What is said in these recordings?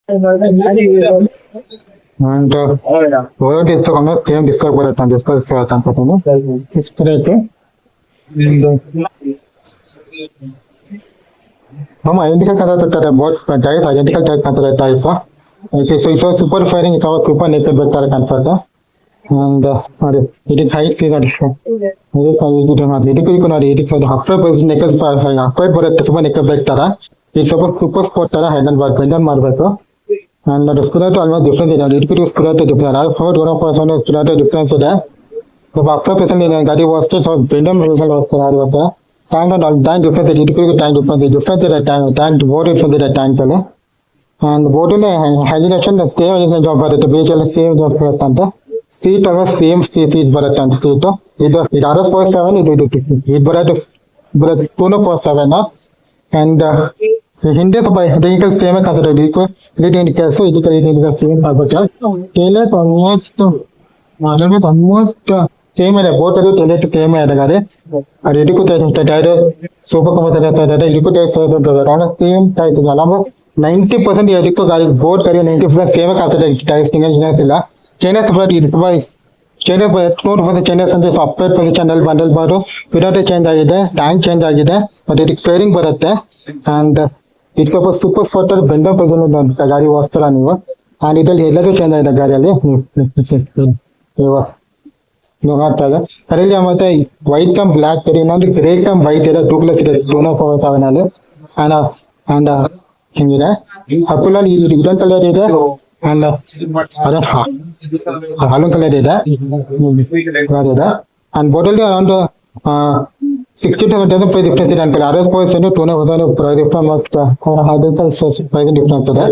And what is the same discover and discuss spirit हम identical करता था बहुत टाइप identical टाइप करता था ऐसा okay so it's super firing it's our super naked better करता and अरे it height से कर ये कहीं की तो ये कोई कोना ये for the upper position naked fire upper पर super naked better ये super sport तरह हैंडल बार हैंडल मार बैठो and the scooter to almost different in a little scooter to different I thought one of person scooter difference there the upper person in a gadi was just of Brendan Wilson was the time and all time different the typical time different at time to vote for the time and voting highly action the same is the job but the base same job for Tanta seat of same seat for a time seat it others for 7 it but 2 for 7 and ಹಿಂದೆ ಸ್ವಲ್ಪ technical same consider equal technical so it is same but tailor almost same है बहुत है tailor to same है लगा रहे और ये कुछ टायर सोफा का मतलब है टायर ये कुछ same टाइप से almost 90% ये तो गाड़ी बोर्ड करिए 90% same consider टाइप सिंगल सिला चेना सब ये भाई चेना पर नोट पर चेना संदे सॉफ्टवेयर पर चैनल बंडल बारो विदाउट चेंज आಗಿದೆ ಟ್ಯಾಂಕ್ ಚೇಂಜ್ ಆಗಿದೆ ಬಟ್ ಇದು ಫೇರಿಂಗ್ ಬರುತ್ತೆ and it's a super sport ಬೆಂಡ ಪೊಸಿಷನ್ ಗಾಡಿ ಓಡಿಸ್ತಾರ ನೀವು and ಇದರಲ್ಲಿ ಎಲ್ಲದೂ ಚೇಂಜ್ ಆಗಿದೆ ಗಾಡಿಯಲ್ಲಿ ಇವಾಗ ನೋಡ್ತಾ ಇದೆ ಅದರಲ್ಲಿ ಮತ್ತೆ ವೈಟ್ ಕಮ್ ಬ್ಲಾಕ್ ಬೇರೆ ಇನ್ನೊಂದು ಗ್ರೇ ಕಮ್ ವೈಟ್ ಇದೆ ಟೂ ಕಲರ್ಸ್ ಇದೆ ಟೋನ್ ಆಫ್ ಅವನಲ್ಲಿ and ಹಿಂಗಿದೆ ಅಪ್ಪುಲಲ್ಲಿ ಇದೊಂದು ಕಲರ್ ಇದೆ and ಅದೇ ಹಾಲು ಕಲರ್ ಇದೆ and bottle around 60 to 70 price difference ಇದೆ ಅನ್ಕೊಳ್ಳಿ RS points and tone of price difference must have price difference ಇದೆ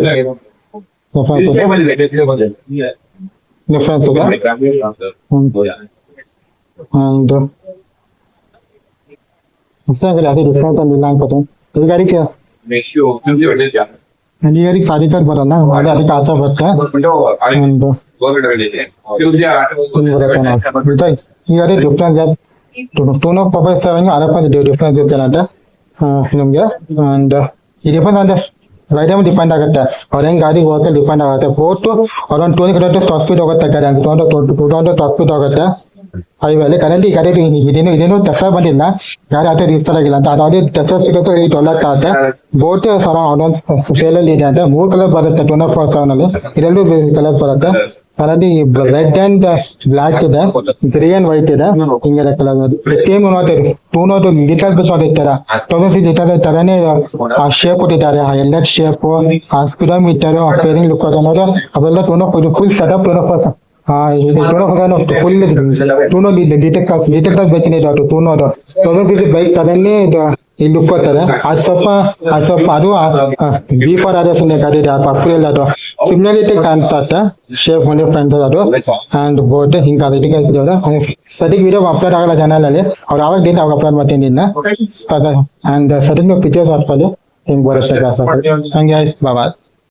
difference ಇದೆ and इससे अगर difference and line पता है गाड़ी क्या ये गाड़ी शादी कर बरना वाले अभी काचा बरका and ये गाड़ी difference tone of 4.7 ಅರಪ್ಪ ಡಿಫರೆನ್ಸ್ ಇರುತ್ತೆ ಅಂತ ನಿಮಗೆ and ಇದು ಬಂದ ರೈಟ್ ಟೈಮ್ ಡಿಪೆಂಡ್ ಆಗುತ್ತೆ ಅವ್ರ ಹೆಂಗ್ ಗಾಡಿ ಹೋಗುತ್ತೆ ಡಿಪೆಂಡ್ ಆಗುತ್ತೆ fort around 20 kilometre top speed ಹೋಗುತ್ತೆ ಗಾಡಿ 200 ಟಾಪ್ ಸ್ಪೀಡ್ ಹೋಗುತ್ತೆ ಹೈವೇಲಿ ಕರೆಂಟ್ ಈ ಗಾಡಿ ಇದೇನು ಟೆಸ್ಟ್ ಬಂದಿಲ್ಲ ಗಾಡಿ ಅಷ್ಟೇ ರಿಜಿಸ್ಟರ್ ಆಗಿಲ್ಲ ಅಂತ ಅದು ಟೆಸ್ಟ್ ಸಿಗುತ್ತೆ $8 ಆಗುತ್ತೆ ಬೋಟ್ ಅರೌಂಡ್ ಸೇಲಲ್ಲಿ ಇದೆ ಅಂತ 3 ಕಲರ್ ಬರುತ್ತೆ 247 ಅಲ್ಲಿ ಇದೆಲ್ಲೂ ಕಲರ್ಸ್ ಬರುತ್ತೆ ಅದರಲ್ಲಿ ರೆಡ್ ಅಂಡ್ ಬ್ಲಾಕ್ ಇದೆ ಗ್ರೇ ಅಂಡ್ ವೈಟ್ ಇದೆ ಹಿಂಗೆ ಕಲರ್ ಸೇಮ್ ನೋಡಿರಿ 200 ಲೀಟರ್ ಬಿಟ್ಟು ನೋಡಿರ್ತಾರ 1000 ಲೀಟರ್ ತರನೇ ಆ ಶೇಪ್ ಕೊಟ್ಟಿದ್ದಾರೆ ಆ ಎಲ್ಲೆಟ್ ಶೇಪ್ ಆ ಸ್ಪೀಡೋಮೀಟರ್ ಆ ಫೇರಿಂಗ್ ಲುಕ್ ಅನ್ನೋದು ಅವೆಲ್ಲ full setup full litre class ಬೇಕಿದೆ ಅದು 1000 ಬೈಕ್ ತರನೇ ಈ ಲುಕ್ ಕೊಡ್ತಾರೆ ಅದು ಸ್ವಲ್ಪ ಅದು B4 RS ಗಾಡಿ ಇದೆ ಅಪ್ರಿಲ್ ಅದು ಸಿಮಿಲಾರಿಟಿ ಕಾಣಿಸುತ್ತೆ ಶೇಪ್ ಒಂದು ಫ್ರೆಂಡ್ಸ್ ಅದು ಅಂಡ್ ಬೋಟ್ ಹಿಂಗೆ ಸದ್ಯಕ್ಕೆ ವಿಡಿಯೋ ಅಪ್ಲೋಡ್ ಆಗಲ್ಲ ಚಾನಲ್ ಅಲ್ಲಿ ಅವ್ರು ಯಾವಾಗ ಡೇಟ್ ಅವಾಗ ಅಪ್ಲೋಡ್ ಮಾಡ್ತೀನಿ ಇನ್ನ ಅಂಡ್ ಸದ್ಯಕ್ಕೆ ಪಿಕ್ಚರ್ಸ್ ಹಾಕ್ಬೋದು ಹಿಂಗೆ ಬರುತ್ತೆ ಹಂಗೆ ಬಾಯ್